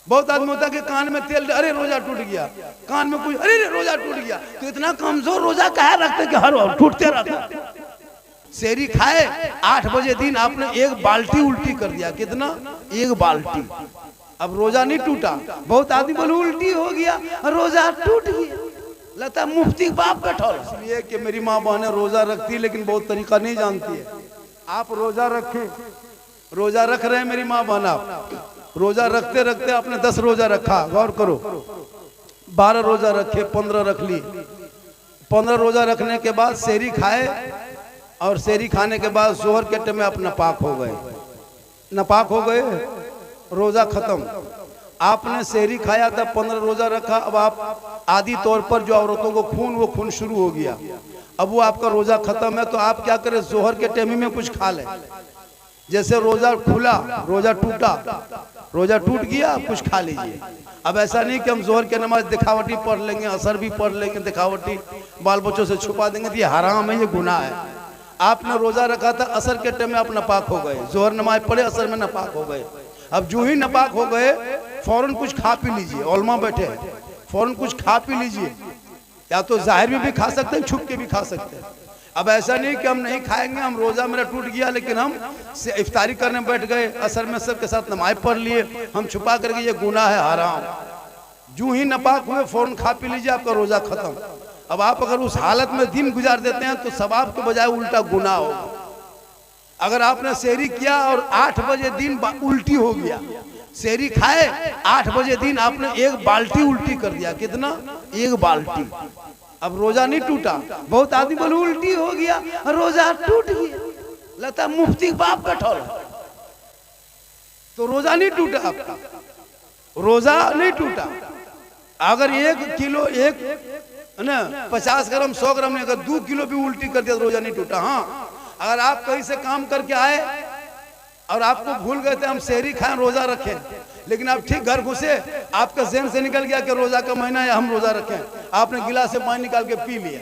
बहुत आदमी होता है कि कान में तेल, अरे रोजा टूट गया, कान में कुछ, अरे रोजा टूट गया। तो इतना कमजोर रोजा काहे रखते कि हर वक्त टूटते रहता। सेहरी खाए 8 बजे दिन आपने 1 बाल्टी उल्टी कर दिया। कितना? 1 बाल्टी। अब रोजा नहीं टूटा। बहुत आदमी बोले उल्टी हो गया, रोजा टूट गया। लगता मुफ्ती बाप बैठा। इसलिए कि मेरी माँ बहनें रोजा रखती है लेकिन बहुत तरीका नहीं जानती है। आप रोजा रखें, रोजा रख रहे हैं मेरी माँ बहन, आप रोजा रखते रखते आपने 10 रोजा रखा, गौर करो, 12 रोजा रखे, 15 रख ली। 15 रोजा रखने के बाद सेहरी खाए और सेहरी खाने के बाद जोहर के टाइम में आप नापाक हो गए, नापाक हो गए, रोजा खत्म। आपने सेहरी खाया था, 15 रोजा रखा, अब आप आदि तौर पर जो औरतों को खून, वो खून शुरू हो गया। अब वो आपका रोजा खत्म है तो आप क्या करें, जोहर के टाइम में कुछ खा लें। जैसे रोजा खुला, रोजा टूटा, रोजा टूट गया, कुछ खा लीजिए। अब ऐसा नहीं कि हम जोहर की नमाज दिखावटी पढ़ लेंगे, असर भी पढ़ लेंगे दिखावटी, बाल बच्चों से छुपा देंगे, तो ये हराम है, ये गुनाह है। आपने रोजा रखा था, असर के टाइम में आप नापाक हो गए, जोहर नमाज पढ़े, असर में नापाक हो गए। अब जो ही नापाक हो गए फौरन कुछ खा पी लीजिए। उलमा बैठे हैं, फौरन कुछ खा पी लीजिए, या तो जाहिर में भी खा सकते हैं, छुप के भी खा सकते हैं। अब ऐसा नहीं कि हम नहीं खाएंगे, हम रोजा मेरा टूट गया लेकिन हम इफ्तारी करने बैठ गए, असर में सबके साथ नमाज पढ़ लिए, हम छुपा करके, ये गुनाह है, हराम। जो ही नापाक हुए फौरन खा पी लीजिए, आपका रोजा खत्म। अब आप अगर उस हालत में दिन गुजार देते हैं तो सवाब के बजाय उल्टा गुनाह होगा। अगर आपने सेहरी किया और 8 बजे दिन उल्टी हो गया, सेहरी खाए 8 बजे दिन आपने 1 बाल्टी उल्टी कर दिया। कितना? 1 बाल्टी। अब रोजा नहीं टूटा। बहुत आदमी बोले उल्टी हो गया, रोजा टूट गया। लगता मुफ्ती बाप बैठा, तो रोजा नहीं टूटा आपका, रोजा नहीं टूटा। अगर 1 किलो, 50 ग्राम, 100 ग्राम नहीं, अगर 2 किलो भी उल्टी कर दिया तो रोजा नहीं टूटा। हाँ, अगर आप कहीं से काम करके आए और आपको भूल गए थे हम सेहरी खाएं, रोजा रखें, लेकिन आप ठीक घर घुसे, आपका ज़हन से निकल गया कि रोजा का महीना है, हम रोजा रखें, आपने गिलास से पानी निकाल के पी लिया।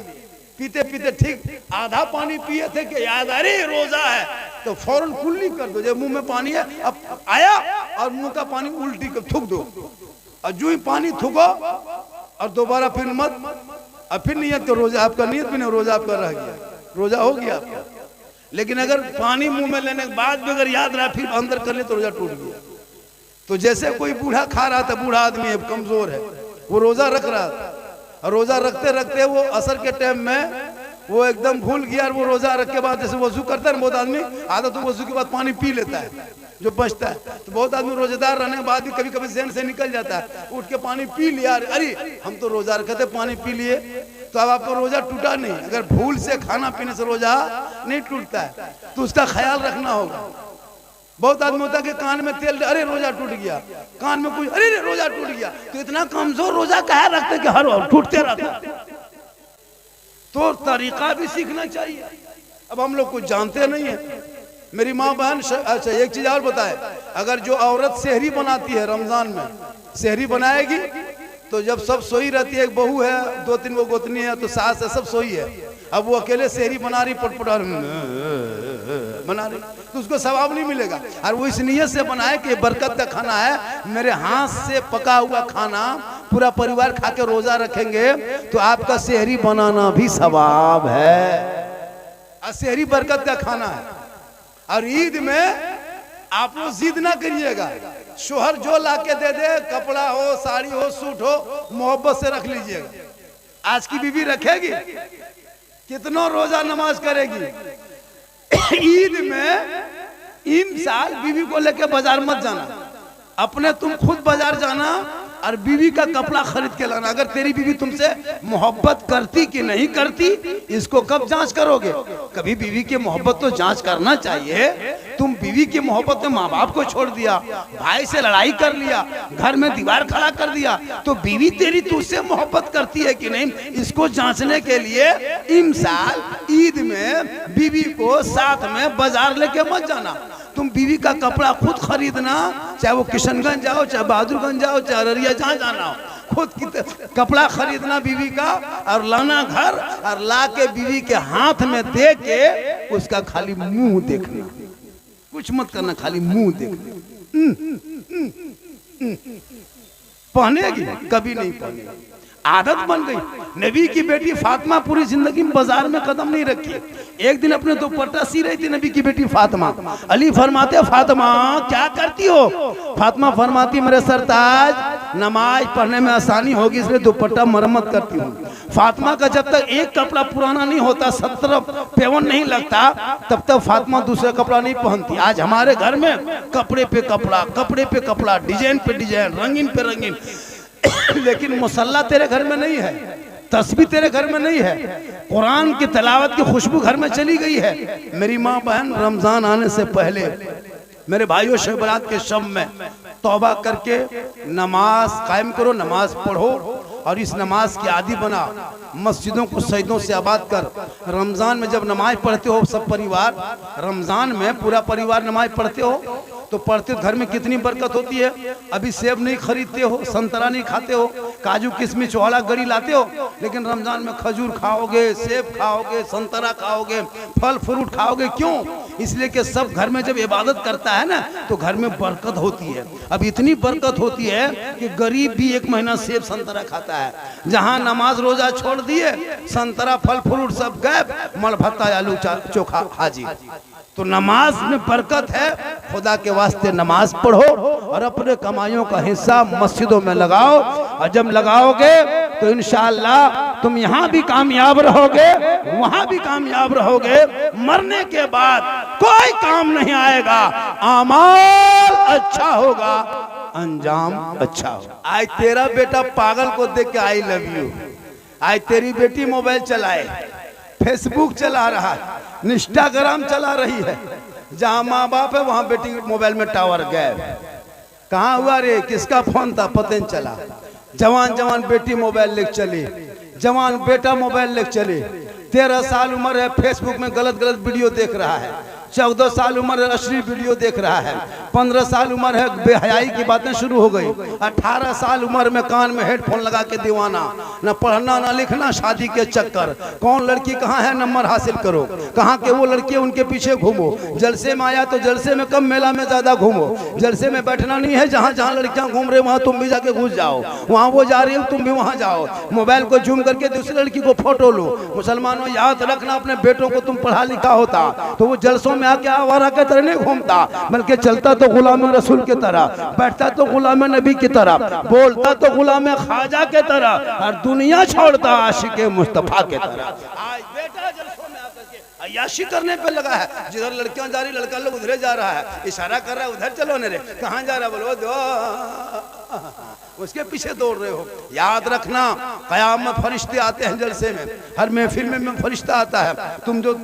पीते पीते ठीक आधा पानी पिए थे कि याद आ रही रोजा है, तो फौरन कुल्ली कर दो। जब मुंह में पानी है, अब आया और मुंह का पानी उल्टी कर थूक दो, और जो ही पानी थूको और दोबारा फिर मत, और फिर नियत तो रोजा आपका, नियत भी नहीं, रोजा आपका रह गया, रोजा हो गया आपका। लेकिन अगर पानी मुंह में लेने के बाद भी अगर याद रहा फिर अंदर कर ले तो रोजा टूट गया। तो जैसे कोई बूढ़ा खा रहा था, बूढ़ा आदमी है, कमजोर है, वो रोजा रख रहा था, और रोजा रखते रखते वो असर के टाइम में वो एकदम भूल गया, और वो रोजा रख के बाद जैसे वजू करता है बहुत आदमी, आधा तो वजू के बाद पानी पी लेता है जो बचता है। तो बहुत आदमी रोजेदार रहने के बाद भी कभी कभी ज़हन से निकल जाता है, उठ के पानी पी लिया, अरे हम तो रोजा रखे थे, पानी पी लिए, तो अब आपका रोजा टूटा नहीं। अगर भूल से खाना पीने से रोजा नहीं टूटता है, तो उसका ख्याल रखना होगा। बहुत आदमी होता है कि कान में तेल, अरे रोजा टूट गया, कान में कुछ, अरे रोजा टूट गया। तो इतना कमजोर रोजा काहे रखते कि हर वक्त टूटते रहता। तो तरीका भी सीखना चाहिए। अब हम लोग कुछ जानते नहीं है। मेरी माँ बहन, अच्छा एक चीज और बताए, अगर जो औरत सेहरी बनाती है रमजान में, सेहरी बनाएगी तो जब सब सोई रहती है, एक बहू है, 2-3 वो गोतनी है, तो सास है, सब सोई है, अब वो अकेले सेहरी बना रही, पटपटा बना रही, तो उसको सवाब नहीं मिलेगा। और वो इस नियत से बनाए कि बरकत का खाना है, मेरे हाथ से पका हुआ खाना पूरा परिवार खा के रोजा रखेंगे तो आपका सेहरी बनाना भी सवाब है, और सेहरी बरकत का खाना है। और ईद में आप लोग जिद ना करिएगा, शोहर जो लाके दे दे, कपड़ा हो, साड़ी हो, सूट हो, मोहब्बत से रख लीजिएगा। आज की बीवी रखेगी, कितना रोजा नमाज करेगी। ईद में इन साल बीवी को लेके बाजार मत जाना, अपने तुम खुद बाजार जाना और बीवी का कपड़ा खरीद के लाना। अगर तेरी बीवी तुमसे मोहब्बत करती कि नहीं करती, इसको कब जांच करोगे? कभी बीवी की मोहब्बत तो जांच करना चाहिए। तुम बीवी की मोहब्बत में माँ बाप को छोड़ दिया, भाई से लड़ाई कर लिया, घर में दीवार खड़ा कर दिया, तो बीवी तेरी तुझसे मोहब्बत करती है कि नहीं, इसको जांचने के लिए इन साल ईद में बीवी को साथ में बाजार लेके मत जाना। तुम बीवी का कपड़ा खुद खरीदना, चाहे वो किशनगंज जाओ, चाहे बहादुरगंज जाओ, चाहे अररिया, जहाँ जाना हो, खुद कपड़ा खरीदना बीवी का और लाना घर, और ला के बीवी के हाथ में दे के उसका खाली मुंह देखना, कुछ मत करना, खाली मुंह देखना। पहनेगी, कभी नहीं पहनेगी, आदत बन गई। नबी की बेटी फातिमा पूरी जिंदगी में बाजार में कदम नहीं रखी। एक दिन अपने दुपट्टा सी रही थी नबी की बेटी फातिमा। अली फरमाते फातिमा क्या करती हो? फातिमा फरमाती मेरे सरताज नमाज पढ़ने में आसानी होगी इसलिए दुपट्टा मरम्मत करती हूँ। फातिमा का जब तक एक कपड़ा पुराना नहीं होता, 17 पेवन नहीं लगता, तब तक फातिमा दूसरा कपड़ा नहीं पहनती। आज हमारे घर में कपड़े पे कपड़ा, कपड़े पे कपड़ा, डिजाइन पे डिजाइन, रंगीन पे रंगीन, लेकिन मुसल्ला तेरे घर में नहीं है, तस्बीह तेरे घर में नहीं है, कुरान की तिलावत की खुशबू घर में चली गई है। मेरी माँ बहन, रमजान आने से पहले मेरे भाइयों शब बरात के शब में तौबा करके नमाज कायम करो, नमाज पढ़ो और इस नमाज की आदि बना। मस्जिदों को सजदों से आबाद कर। रमजान में जब नमाज पढ़ते हो सब परिवार, रमजान में पूरा परिवार नमाज पढ़ते हो तो पढ़ते घर में कितनी बरकत होती है। अभी सेब नहीं खरीदते हो, संतरा नहीं खाते हो, काजू किशमिश चौड़ा गरी लाते हो, लेकिन रमजान में खजूर खाओगे, सेब खाओगे, संतरा खाओगे, फल फ्रूट खाओगे। क्यों? इसलिए कि सब घर में जब इबादत करता है ना तो घर में बरकत होती है। अब इतनी बरकत होती है कि गरीब भी 1 महीना सेब संतरा खाता है। जहाँ नमाज रोजा छोड़ दिए, संतरा फल फ्रूट सब गायब, मल भत्ता आलू चोखा हाजी। तो नमाज में बरकत है। खुदा के वास्ते नमाज पढ़ो और अपने कमाइयों का हिस्सा मस्जिदों में लगाओ, और जब लगाओगे तो इंशाअल्लाह तुम यहाँ भी कामयाब रहोगे, वहाँ भी कामयाब रहोगे। मरने के बाद कोई काम नहीं आएगा, आमाल अच्छा होगा, अंजाम अच्छा होगा। आज तेरा बेटा पागल को देख के आई लव यू, आज तेरी बेटी मोबाइल चलाए, फेसबुक चला रहा है, इंस्टाग्राम चला रही है, जहाँ माँ बाप है वहाँ बेटी मोबाइल में टावर गए। कहाँ हुआ रे, किसका फोन था पता नहीं चला। जवान जवान बेटी मोबाइल लेके चली, जवान बेटा मोबाइल लेके चले। 13 साल उम्र है, फेसबुक में गलत गलत वीडियो देख रहा है। 14 साल उम्र है, अश्लील वीडियो देख रहा है। 15 साल उम्र है, बेहयाई की बातें शुरू हो गई। 18 साल उम्र में कान में हेडफोन लगा के दीवाना, न पढ़ना न लिखना, शादी के चक्कर। कौन लड़की कहाँ है नंबर हासिल करो, कहाँ के वो लड़की उनके पीछे घूमो। जलसे में आया तो जलसे में कम, मेला में ज्यादा घूमो। जलसे में बैठना नहीं है, जहाँ जहाँ लड़कियाँ घूम रहे वहाँ तुम भी जाके घुस जाओ, वहाँ वो जा रही है तुम भी वहाँ जाओ। मोबाइल को जूम करके दूसरी लड़की को फोटो लो। मुसलमानों याद रखना, अपने बेटों को तुम पढ़ा लिखा होता तो वो जलसों में आके आवारा के तरह नहीं घूमता, बल्कि चलता तो गुलाम रसूल की तरह, बैठता तो गुलाम नबी की तरह, बोलता तो गुलाम ख्वाजा के तरह, और दुनिया छोड़ता आशिक मुस्तफा के तरह। आज बेटा जलसों में आकर के अय्याशी करने पे लगा है। जिधर लड़कियां जा रही लड़का लोग उधर जा रहा है, इशारा कर रहा है उधर चलो न रे, कहाँ जा रहा बोलो दो, उसके पीछे दौड़ रहे हो। याद रखना कयामत फरिश्ते आते हैं जलसे में, हर महफिल में फरिश्ता आता है। तुम जो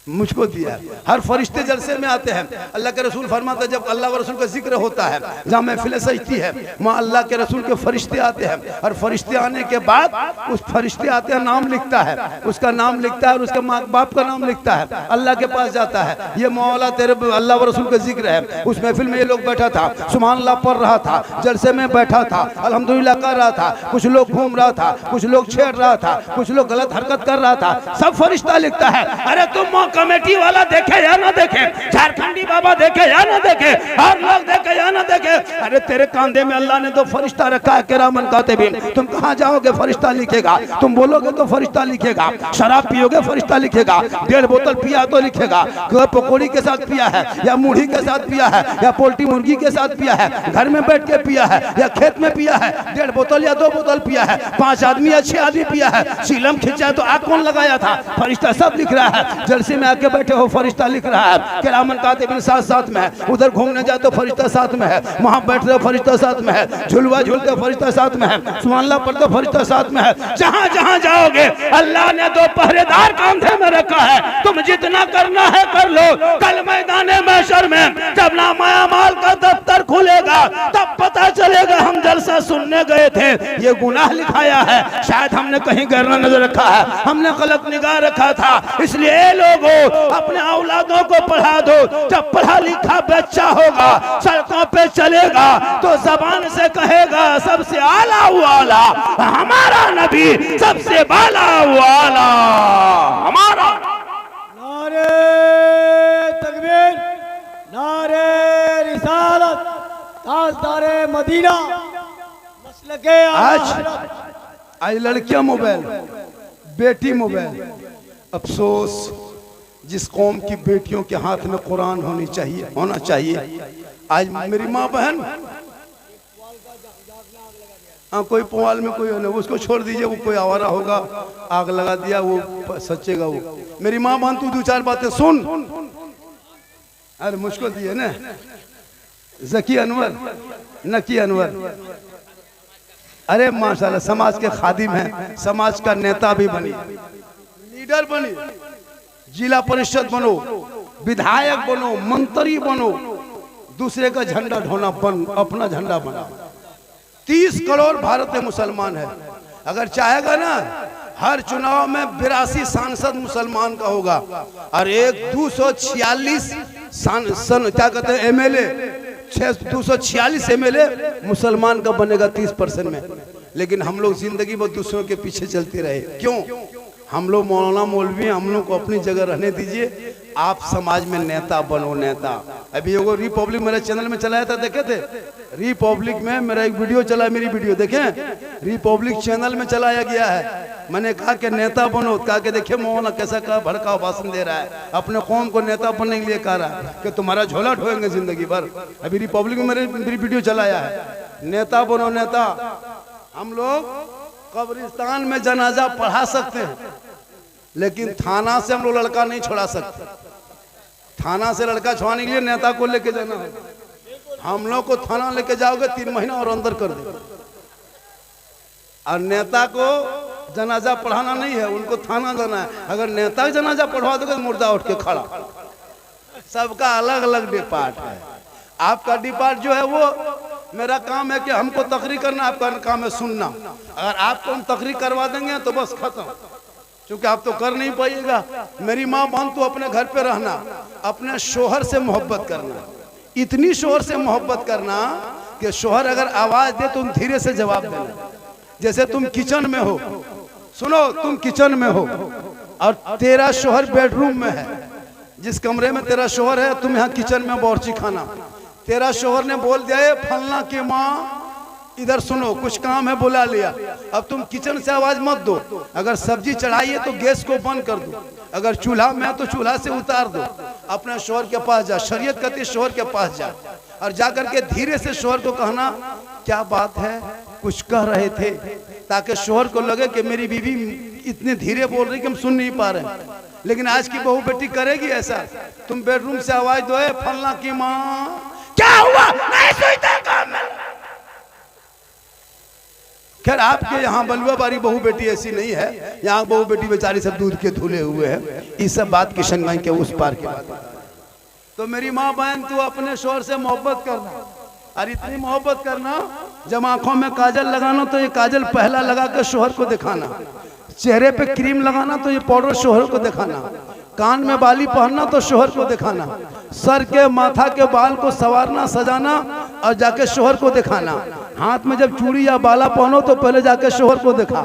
मुझको दिया, हर फरिश्ते जलसे में आते हैं। अल्लाह के रसूल फरमाते जब अल्लाह व रसूल का जिक्र होता है, जहाँ महफिल सजती है, वहाँ अल्लाह के रसूल के फरिश्ते आते हैं। और फरिश्ते आने के बाद उस फरिश्ते आते हैं, नाम लिखता है, उसका नाम लिखता है और उसके माँ बाप का नाम लिखता है, अल्लाह के पास जाता है। ये मौला तेरे अल्लाह व रसूल का जिक्र है। उस महफिल में ये लोग बैठा था, सुभान अल्लाह पढ़ रहा था, जलसे में बैठा था, अल्हम्दुलिल्लाह कर रहा था, कुछ लोग घूम रहा था, कुछ लोग छेड़ रहा था, कुछ लोग गलत हरकत कर रहा था, सब फरिश्ता लिखता है। अरे तुम कमेटी वाला देखे या ना देखे, झारखंडी बाबा देखे या ना देखे, हर लोग देखे या ना देखे, अरे तेरे कांधे में अल्लाह ने तो फरिश्ता रखा है, किरामन कातिबीन। तुम कहाँ जाओगे फरिश्ता लिखेगा, तुम बोलोगे तो फरिश्ता लिखेगा, शराब पियोगे फरिश्ता लिखेगा, 1.5 बोतल पिया तो लिखेगा, पकौड़ी के साथ पिया है या मुढ़ी के साथ पिया है या पोल्ट्री मुर्गी के साथ पिया है, घर में बैठ के पिया है या खेत में पिया है, 1.5 बोतल या 2 बोतल पिया है, 5 आदमी या 6 आदमी पिया है, सीलम खिंचा तो आग कौन लगाया था, फरिश्ता सब लिख रहा है। जलसे में आके बैठे हो फरिश्ता लिख रहा है, किरामन कातिबीन साथ साथ में है। उधर घूमने जाते तो फरिश्ता साथ में है, वहां बैठ रहे फरिश्ता साथ में है, झुलवा झूलते फरिश्ता साथ में है, सुभान अल्लाह पढ़ते फरिश्ता साथ में है। जहां जहां जाओगे अल्लाह ने 2 पहरेदार कांधे में रखा है, तुम जितना करना है कर लो। कल मैदाने महशर में जब नामाया माल का दफ्तर खुलेगा तब पता चलेगा हम जलसा सुनने गए थे, ये गुनाह लिखाया है, शायद हमने कहीं गैर नजर रखा है, हमने गलत निगाह रखा था। इसलिए लोगों अपने औलादों को पढ़ा दो। जब पढ़ा लिखा बच्चा होगा, सड़कों पे चलेगा तो जबान से कहेगा सबसे आला वाला हमारा नबी, सबसे बाला वाला हमारा। नारे तकबीर, नारे रिसालत, ताजदारे मदीना मसलके आज लड़कियां मोबाइल, बेटी मोबाइल। अफसोस जिस कौम की बेटियों के हाथ में कुरान होना चाहिए। आज मेरी माँ बहन, हाँ कोई पुआल में कोई नहीं, उसको छोड़ दीजिए, वो कोई आवारा होगा, आग लगा दिया वो सच्चेगा वो। मेरी माँ बहन तू दो चार बातें सुन। अरे मुझको दिए ना जकी अनवर, नकी अनवर, अरे माशाल्लाह समाज के खादिम हैं, समाज का नेता भी बनी, लीडर बनी, जिला परिषद बनो, विधायक बनो, मंत्री बनो, दूसरे का झंडा ढोना बन, अपना झंडा बना। 30 करोड़ भारत में मुसलमान है। अगर चाहेगा ना हर चुनाव में 82 सांसद मुसलमान का होगा और एक 246 क्या कहते हैं एमएलए, 246 एमएलए मुसलमान का बनेगा 30% में। लेकिन हम लोग जिंदगी भर दूसरों के पीछे चलते रहे, क्यों? हम लोग मौलाना मौलवी, हम लोग को अपनी जगह रहने दीजिए। आप समाज में नेता बनो, नेता। अभी वो रिपब्लिक मेरे चैनल में चलाया था, देखे थे? रिपब्लिक में मेरा एक वीडियो चला, मेरी वीडियो देखें, रिपब्लिक चैनल में चलाया गया है। मैंने कहा कि नेता बनो, कहा कि देखिए मौलाना कैसा कहा भड़काऊ भाषण दे रहा है, अपने कौम को नेता बनने के लिए कह रहा है कि तुम्हारा झोला ढोएंगे जिंदगी भर। अभी रिपब्लिक में मेरी वीडियो चलाया है, नेता बनो, नेता। हम लोग कब्रिस्तान में जनाजा पढ़ा सकते हैं, लेकिन थाना से हम लोग लड़का नहीं छोड़ा सकते। थाना से लड़का छुड़ाने के लिए नेता को लेके जाना है। हम लोग को थाना लेके जाओगे 3 महीना और अंदर कर देंगे। और नेता को जनाजा पढ़ाना नहीं है, उनको थाना जाना है। अगर नेता जनाजा पढ़वा दोगे मुर्दा उठ के खड़ा। सबका अलग अलग डिपार्ट है। आपका डिपार्ट जो है वो, मेरा काम है कि हमको तकरीर करना, आपका काम है सुनना। अगर आपको हम तकरीर करवा देंगे तो बस खत्म, क्योंकि आप तो कर नहीं पाइएगा। मेरी माँ बहन तो अपने घर पे रहना, अपने शोहर से मोहब्बत करना, इतनी शोहर से मोहब्बत करना कि शोहर अगर आवाज दे तुम धीरे से जवाब देना। जैसे तुम किचन में हो, सुनो, तुम किचन में हो और तेरा शोहर बेडरूम में है, जिस कमरे में तेरा शोहर है तुम यहाँ किचन में बावर्ची खाना। तेरा शोहर ने बोल दिया फलना की माँ इधर सुनो, कुछ काम है, बुला लिया। अब तुम किचन से आवाज मत दो। अगर सब्जी चढ़ाई है तो गैस को बंद कर दो, अगर चूल्हा में है तो चूल्हा से उतार दो, अपने शोहर के पास जा। शरीयत कहती है शोहर के पास जा और जाकर के धीरे से शोहर को कहना क्या बात है, कुछ कह रहे थे, ताकि शोहर को लगे कि मेरी बीवी इतने धीरे बोल रही कि हम सुन नहीं पा रहे। लेकिन आज की बहू बेटी करेगी ऐसा? तुम बेडरूम से आवाज दो, फलना की माँ क्या हुआ, नहीं सोचते काम में। खैर आपके यहाँ बलुआ बारी बहू बेटी ऐसी नहीं है, यहाँ बहू बेटी बेचारी सब दूध के धुले हुए हैं। इस सब बात किशनगंज के उस पार की बात। तो मेरी माँ बहन तू अपने शोहर से मोहब्बत करना, और इतनी मोहब्बत करना जब आंखों में काजल लगाना तो ये काजल पहला लगा कर शोहर को दिखाना, चेहरे पे क्रीम लगाना तो ये पाउडर शोहर को दिखाना, कान में बाली पहनना तो शोहर को दिखाना, सर के माथा के बाल को संवारना सजाना और जाके शोहर को दिखाना, हाथ में जब चूड़ी या बाला पहनो तो पहले जाके शोहर को दिखा,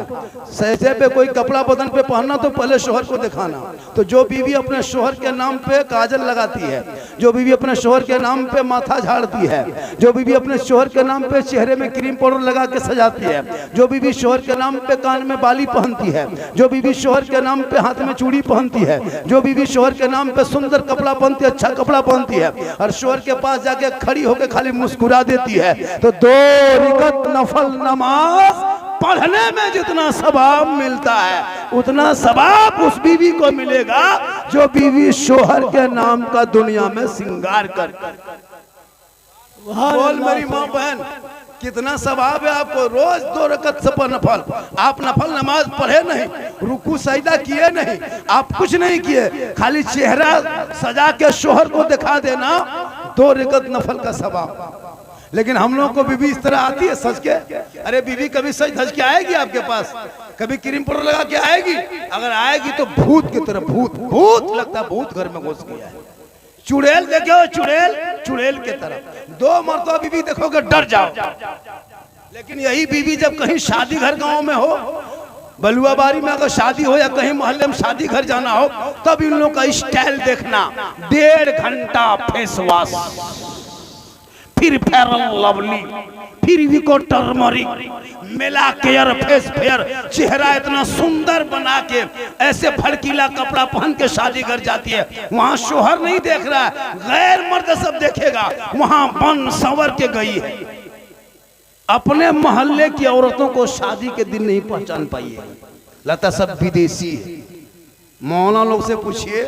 सहजे पे कोई कपड़ा बदन पे पहनना तो पहले शोहर को दिखाना। तो जो बीवी अपने शोहर के नाम पे काजल लगाती है, जो बीवी अपने शोहर के नाम पे माथा झाड़ती है, जो बीवी अपने शोहर के नाम पे चेहरे में क्रीम पाउडर लगा के सजाती है, जो बीवी शोहर के नाम पे कान में बाली पहनती है, जो बीवी शोहर के नाम पे हाथ में चूड़ी पहनती है, जो बीवी शोहर के नाम पे सुंदर कपड़ा पहनती है, अच्छा कपड़ा पहनती है और शोहर के पास जाके खड़ी होकर खाली मुस्कुरा देती है, तो 2 रकात नफल नमाज पढ़ने में जितना सवाब मिलता है उतना सवाब उस बीवी को मिलेगा जो बीवी शोहर के नाम का दुनिया में श्रृंगार कर। बोल मेरी माँ बहन कितना सवाब है आपको। रोज 2 रकात से नफल, आप नफल नमाज पढ़े नहीं, रुकू सजदा किए नहीं, आप कुछ नहीं किए, खाली चेहरा सजा के शोहर को दिखा देना, 2 रकात नफल का सवाब। लेकिन हम लोगों को बीवी इस तरह आती है सज के, अरे बीवी कभी सज धज के आएगी आपके पास, कभी क्रीम पाउडर लगा के आएगी? अगर आएगी तो भूत की तरह, भूत लगता है भूत घर में घुस गया है। चुड़ैल देखो, चुड़ैल के तरह 2 मरतबा बीवी देखोगे डर जाओ। लेकिन यही बीवी जब कहीं शादी घर गांव में हो, बलुआबारी में अगर शादी हो या कहीं मोहल्ले में शादी घर जाना हो, तब इन लोगों का स्टाइल देखना, 1.5 घंटा फेस वॉश, फिर फेयर लवली, फिर विको टर्मरिक, मिला केयर फेस फेयर, चेहरा इतना सुंदर बना के ऐसे भड़कीला कपड़ा पहन के शादी कर जाती है। वहां शोहर नहीं देख रहा है, गैर मर्द सब देखेगा। वहां बन संवर के गई है, अपने मोहल्ले की औरतों को शादी के दिन नहीं पहचान पाई है, लगता सब विदेशी है। मौलाना लोग से पूछिए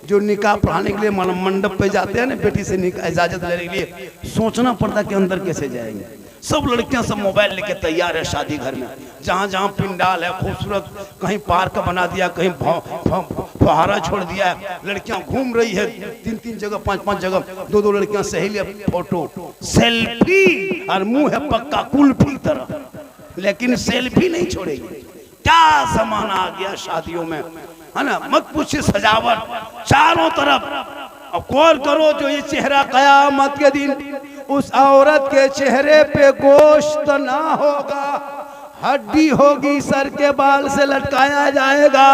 जो निकाह पढ़ाने के लिए मंडप पे जाते हैं ना, बेटी से निकाह इजाजत लेने के लिए, सोचना पड़ता कि अंदर कैसे जाएंगे। सब लड़कियां सब मोबाइल लेके तैयार है शादी घर में, जहां जहां पिंडाल है खूबसूरत, कहीं पार्क बना दिया, कहीं फुहारा छोड़ दिया है, लड़कियां घूम रही है 3-3 जगह 5-5 जगह, 2-2 लड़कियां सहेली, फोटो सेल्फी, और मुंह है पक्का कुल्फी तरह, लेकिन सेल्फी नहीं छोड़ेगी। क्या जमाना आ गया शादियों में, है ना। मत पूछिए, सजावट चारों तरफ। अब गौर करो, जो ये चेहरा कयामत के दिन उस औरत के चेहरे पे गोश्त ना होगा, हड्डी होगी, सर के बाल से लटकाया जाएगा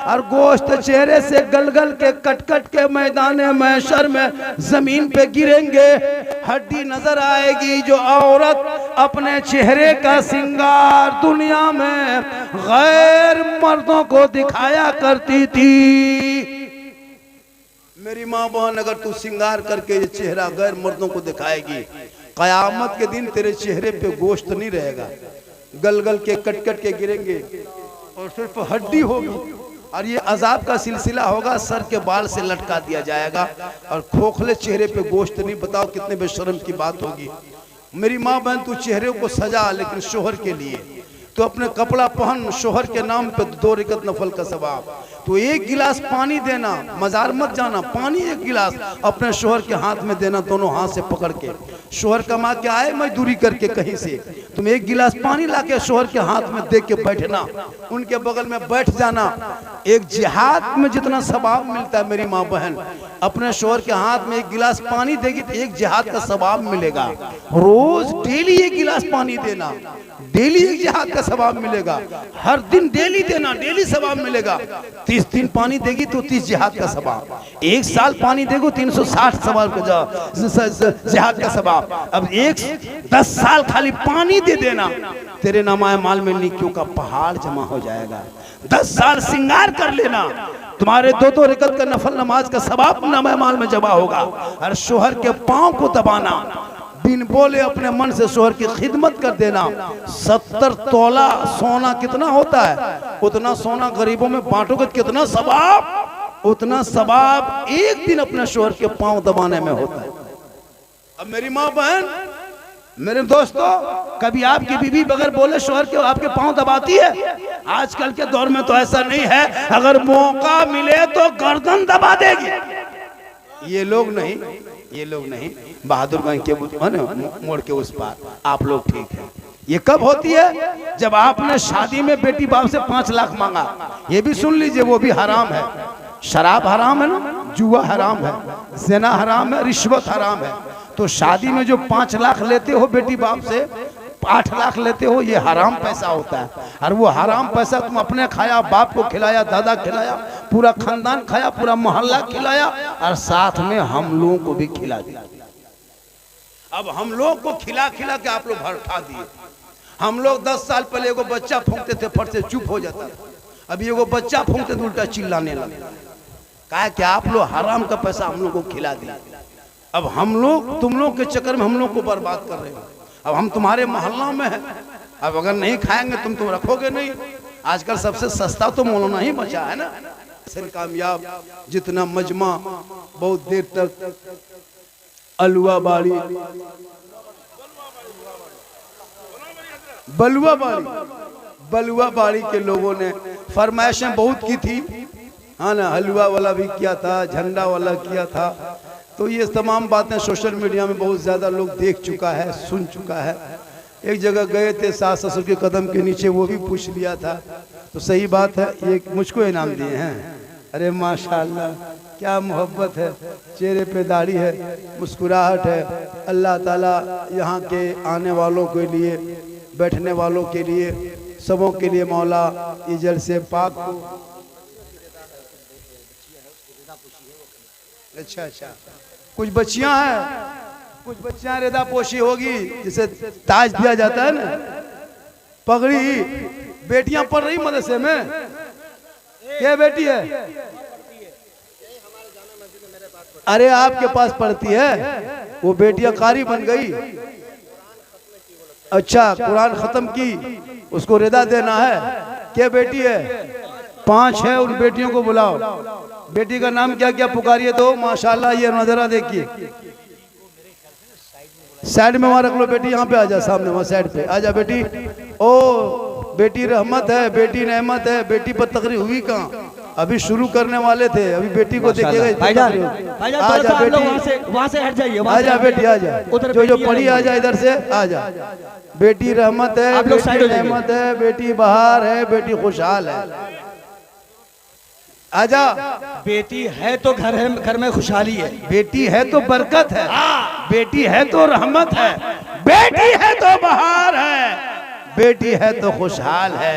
और गोश्त चेहरे से गल-गल के कट-कट के मैदान महशर में जमीन पे गिरेंगे। हड्डी नजर आएगी। जो औरत अपने चेहरे का श्रृंगार दुनिया में गैर मर्दों को दिखाया करती थी, मेरी माँ बहन, अगर तू श्रृंगार करके ये चेहरा गैर मर्दों को दिखाएगी, कयामत के दिन तेरे चेहरे पे गोश्त नहीं रहेगा, गल-गल के कट-कट के गिरेंगे और सिर्फ हड्डी होगी। और ये अजाब का सिलसिला होगा, सर के बाल से लटका दिया जाएगा और खोखले चेहरे पे गोश्त नहीं। बताओ कितने बेशर्म की बात होगी। मेरी माँ बहन, तू चेहरे को सजा, लेकिन शोहर के लिए तो अपने कपड़ा पहन, शोहर के नाम पे 2 रकत नफल का सवाब। तो 1 गिलास पानी देना, मजार मत जाना, पानी 1 गिलास अपने शोहर के हाथ में देना, दोनों हाथ से पकड़ के। शोहर कमा के आए मजदूरी करके कहीं से, तुम 1 गिलास पानी लाके शोहर के हाथ में दे के बैठना, उनके बगल में बैठ जाना। एक जिहाद में जितना सवाब मिलता है मेरी माँ बहन, अपने शोहर के हाथ में 1 गिलास पानी देगी तो 1 जिहाद का सवाब मिलेगा। रोज डेली 1 गिलास पानी देना, डेली 1 जिहाद का सवाब मिलेगा। हर दिन डेली देना, डेली सवाब मिलेगा। 30 दिन पानी देगी तो 30 जिहाद का सवाब, 1 साल पानी देगो 360 सवाब का जिहाद का सवाब। अब 10 साल खाली पानी दे देना, तेरे नामाए माल में नेकियों का पहाड़ जमा हो जाएगा। 10 साल श्रृंगार कर लेना, तुम्हारे 2-2 रकत का नफल नमाज का सवाब नामाए माल में जमा होगा। और शोहर के पांव को दबाना, बिन बोले अपने मन से शोहर की खिदमत कर देना। 70 तोला सोना कितना होता है, उतना सोना गरीबों में बांटोगे कितना सवाब, उतना सवाब 1 दिन अपने शोहर के पांव दबाने में होता है। अब मेरी माँ बहन, मेरे दोस्तों, कभी आपकी बीवी बगैर बोले शोहर के आपके पांव दबाती है? आजकल के दौर में तो ऐसा नहीं है, अगर मौका मिले तो गर्दन दबा देगी। ये लोग नहीं, ये लोग नहीं, बहादुरगंज के मोड़ के उस पार आप लोग ठीक है। ये कब होती है? जब आपने शादी में बेटी बाप से 5 लाख मांगा। ये भी सुन लीजिए, वो भी हराम है। शराब हराम है ना, जुआ हराम है, ज़िना हराम है, रिश्वत हराम है। तो शादी में जो 5 लाख लेते हो बेटी बाप से, 8 लाख लेते हो, ये हराम पैसा होता है। और वो हराम पैसा तुम अपने खाया, बाप को खिलाया, दादा खिलाया, पूरा खानदान खाया, पूरा मोहल्ला खिलाया, और साथ में हम लोगों को भी खिला दिया। अब हम लोग को खिला खिला के आप लोग भर उठा दिए। हम लोग 10 साल पहले एगो बच्चा फूंकते थे, फट से चुप हो जाता था। अभी एगो बच्चा फूंकते तो उल्टा चिल्लाने लगा। कहा कि आप लोग हराम का पैसा हम लोग को खिला दिया। अब हम लोग तुम लोग के चक्कर में हम लोग को बर्बाद कर रहे हो। अब हम तुम्हारे मोहल्ला में है, अब अगर नहीं खाएंगे तुम रखोगे नहीं। आजकल सबसे सस्ता तो मौलाना ही बचा है ना, कामयाब जितना मजमा, बहुत देर तक अलुआ बाड़ी, बलुआ बाड़ी के लोगों ने फरमाइशें बहुत की थी, हाँ ना, हलवा वाला भी किया था, झंडा वाला किया था। तो ये तमाम बातें सोशल मीडिया में बहुत ज़्यादा लोग देख चुका है, सुन चुका है। एक जगह गए थे सास ससुर के कदम के नीचे, वो भी पूछ लिया था। तो सही बात है, ये मुझको इनाम दिए हैं। अरे माशाल्लाह, क्या मोहब्बत है, चेहरे पे दाढ़ी है, मुस्कुराहट है। अल्लाह ताला यहाँ के आने वालों के लिए, बैठने वालों के लिए, सबों के लिए मौला ये जलसे पाक को। अच्छा, कुछ बच्चियां हैं, कुछ बच्चियां रेदा पोशी होगी, जिसे ताज दिया जाता है ना, पगड़ी। बेटियां पढ़ रही मदरसे में? क्या बेटी है? अरे आपके पास पढ़ती है वो बेटियां कारी बन गई। अच्छा, कुरान खत्म की, उसको रेदा देना है। क्या बेटी है? 5 है। उन बेटियों को बुलाओ। बेटी का नाम क्या क्या पुकारिए तो माशाल्लाह। ये नजरा देखिए, साइड में वहां रख लो बेटी। यहाँ पे आ जा, सामने वहां साइड पे आ जा बेटी। ओ बेटी रहमत है, बेटी नेमत है। बेटी पर तकरीर हुई कहाँ? अभी शुरू करने वाले थे, अभी बेटी को देखिएगा। भाईजान आजा बेटी, वहाँ से हट जाइए। आजा बेटी, आजा। जो पढ़ी आजा, इधर से आजा। बेटी रहमत है, बेटी रहमत है, बेटी बहार है, बेटी खुशहाल है। आजा। बेटी है तो घर में खुशहाली है। बेटी है तो बरकत है, बेटी है तो रहमत है, बेटी है तो बहार है, बेटी है तो खुशहाल है।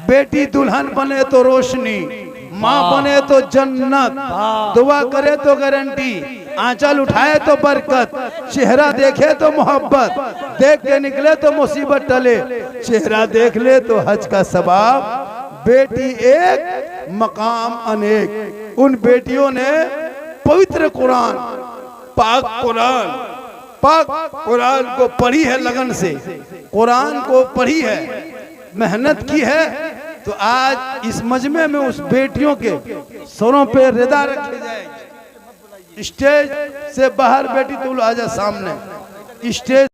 बेटी दुल्हन बने तो रोशनी, माँ बने तो जन्नत, दुआ करे तो गारंटी, आंचल उठाए तो बरकत, चेहरा देखे तो मोहब्बत, देख के निकले तो मुसीबत टले, चेहरा देख ले तो हज का सवाब। बेटी एक मकाम अनेक। उन बेटियों ने पवित्र कुरान, पाक कुरान को पढ़ी है, लगन से कुरान को पढ़ी है, मेहनत की है। तो आज इस मजमे में उस बेटियों के सरों पे रिदा रखे जाएंगे। स्टेज से बाहर बेटी तू आजा सामने, स्टेज